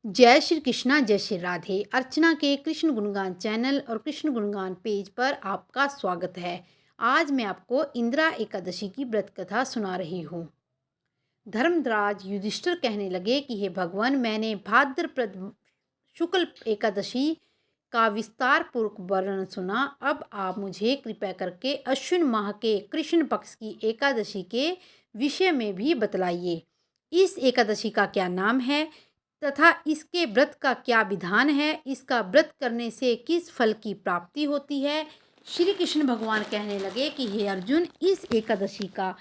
जय श्री कृष्णा, जय श्री राधे। अर्चना के कृष्ण गुणगान चैनल और कृष्ण गुणगान पेज पर आपका स्वागत है। आज मैं आपको इंदिरा एकादशी की व्रत कथा सुना रही हूँ। धर्मराज युधिष्ठिर कहने लगे कि हे भगवान, मैंने भाद्रपद शुक्ल एकादशी का विस्तार पूर्वक वर्णन सुना। अब आप मुझे कृपया करके अश्विन माह के कृष्ण पक्ष की एकादशी के विषय में भी बतलाइए। इस एकादशी का क्या नाम है तथा इसके व्रत का क्या विधान है, इसका व्रत करने से किस फल की प्राप्ति होती है। श्री कृष्ण भगवान कहने लगे कि हे अर्जुन, इस एकादशी का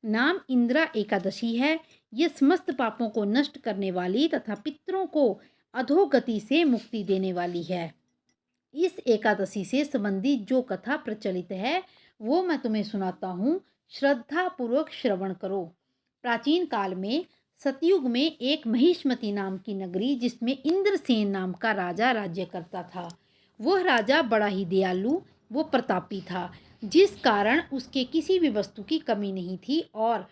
नाम इंदिरा एकादशी है। यह समस्त पापों को नष्ट करने वाली तथा पितरों को अधोगति से मुक्ति देने वाली है। इस एकादशी से संबंधित जो कथा प्रचलित है वो मैं तुम्हें सुनाता हूँ। श्रद्धा पूर्वक श्रवण करो। प्राचीन काल में सतयुग में एक महिष्मती नाम की नगरी, जिसमें इंद्रसेन नाम का राजा राज्य करता था। वह राजा बड़ा ही दयालु वो प्रतापी था, जिस कारण उसके किसी भी वस्तु की कमी नहीं थी और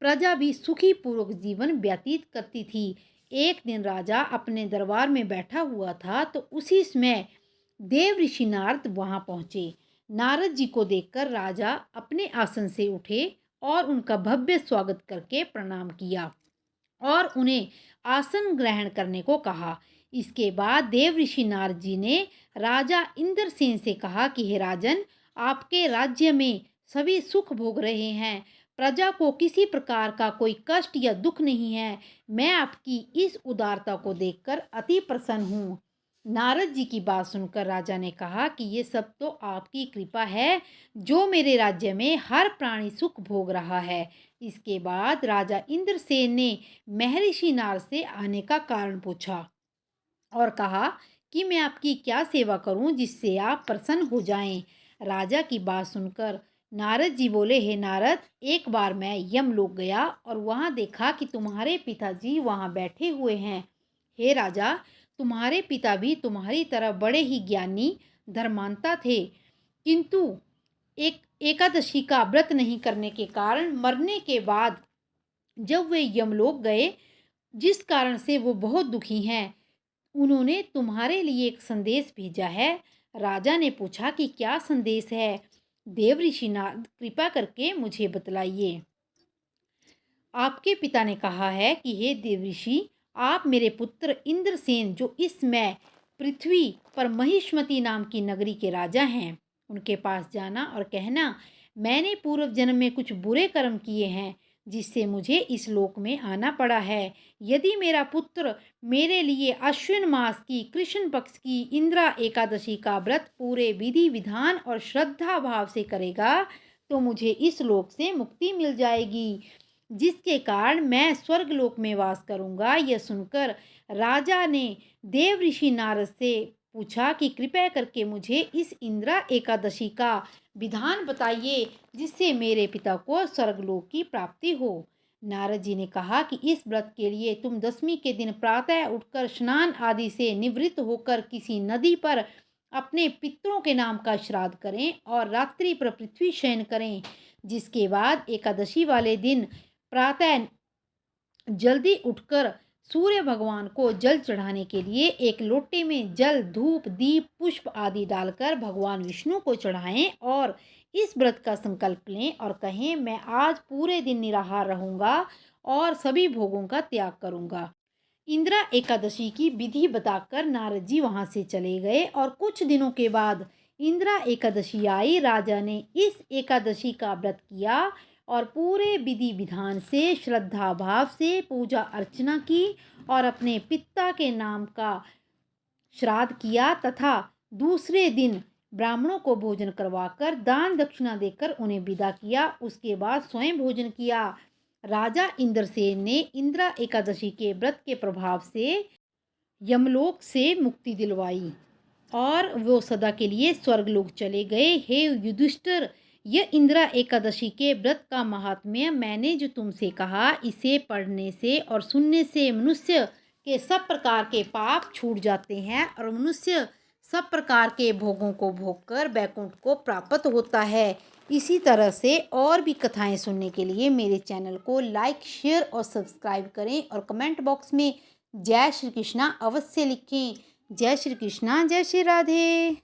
प्रजा भी सुखी पूर्वक जीवन व्यतीत करती थी। एक दिन राजा अपने दरबार में बैठा हुआ था तो उसी समय देव ऋषि नारद वहां पहुंचे। नारद जी को देखकर राजा अपने आसन से उठे और उनका भव्य स्वागत करके प्रणाम किया और उन्हें आसन ग्रहण करने को कहा। इसके बाद देव ऋषि नारद जी ने राजा इंद्रसेन से कहा कि हे राजन, आपके राज्य में सभी सुख भोग रहे हैं, प्रजा को किसी प्रकार का कोई कष्ट या दुख नहीं है। मैं आपकी इस उदारता को देखकर अति प्रसन्न हूँ। नारद जी की बात सुनकर राजा ने कहा कि ये सब तो आपकी कृपा है, जो मेरे राज्य में हर प्राणी सुख भोग रहा है। इसके बाद राजा इंद्रसेन ने महर्षि नारद से आने का कारण पूछा और कहा कि मैं आपकी क्या सेवा करूं जिससे आप प्रसन्न हो जाएं। राजा की बात सुनकर नारद जी बोले, हे नारद, एक बार मैं यमलोक गया और वहां देखा कि तुम्हारे पिताजी वहां बैठे हुए हैं। हे राजा, तुम्हारे पिता भी तुम्हारी तरह बड़े ही ज्ञानी धर्मांता थे, किंतु एक एकादशी का व्रत नहीं करने के कारण मरने के बाद जब वे यमलोक गए, जिस कारण से वो बहुत दुखी हैं, उन्होंने तुम्हारे लिए एक संदेश भेजा है। राजा ने पूछा कि क्या संदेश है। देव ऋषि नारद, कृपा करके मुझे बतलाइए। आपके पिता ने कहा है कि हे देव ऋषि, आप मेरे पुत्र इंद्रसेन, जो इस समय पृथ्वी पर महिष्मती नाम की नगरी के राजा हैं, उनके पास जाना और कहना, मैंने पूर्व जन्म में कुछ बुरे कर्म किए हैं जिससे मुझे इस लोक में आना पड़ा है। यदि मेरा पुत्र मेरे लिए अश्विन मास की कृष्ण पक्ष की इंदिरा एकादशी का व्रत पूरे विधि विधान और श्रद्धा भाव से करेगा तो मुझे इस लोक से मुक्ति मिल जाएगी, जिसके कारण मैं स्वर्गलोक में वास करूंगा। यह सुनकर राजा ने देव ऋषि नारद से पूछा कि कृपया करके मुझे इस इंदिरा एकादशी का विधान बताइए, जिससे मेरे पिता को स्वर्गलोक की प्राप्ति हो। नारद जी ने कहा कि इस व्रत के लिए तुम दशमी के दिन प्रातः उठकर स्नान आदि से निवृत्त होकर किसी नदी पर अपने पितरों के नाम का श्राद्ध करें और रात्रि पर पृथ्वी शयन करें। जिसके बाद एकादशी वाले दिन प्रातः जल्दी उठकर सूर्य भगवान को जल चढ़ाने के लिए एक लोटे में जल, धूप, दीप, पुष्प आदि डालकर भगवान विष्णु को चढ़ाएं और इस व्रत का संकल्प लें और कहें, मैं आज पूरे दिन निराहार रहूंगा और सभी भोगों का त्याग करूंगा। इंदिरा एकादशी की विधि बताकर नारद जी वहां से चले गए और कुछ दिनों के बाद इंदिरा एकादशी आई। राजा ने इस एकादशी का व्रत किया और पूरे विधि विधान से श्रद्धा भाव से पूजा अर्चना की और अपने पिता के नाम का श्राद्ध किया तथा दूसरे दिन ब्राह्मणों को भोजन करवाकर दान दक्षिणा देकर उन्हें विदा किया। उसके बाद स्वयं भोजन किया। राजा इंद्रसेन ने इंदिरा एकादशी के व्रत के प्रभाव से यमलोक से मुक्ति दिलवाई और वो सदा के लिए स्वर्गलोक चले गए। हे युधिष्ठिर, यह इंदिरा एकादशी के व्रत का महात्म्य मैंने जो तुमसे कहा, इसे पढ़ने से और सुनने से मनुष्य के सब प्रकार के पाप छूट जाते हैं और मनुष्य सब प्रकार के भोगों को भोगकर वैकुंठ को प्राप्त होता है। इसी तरह से और भी कथाएं सुनने के लिए मेरे चैनल को लाइक, शेयर और सब्सक्राइब करें और कमेंट बॉक्स में जय श्री कृष्णा अवश्य लिखें। जय श्री कृष्णा, जय श्री राधे।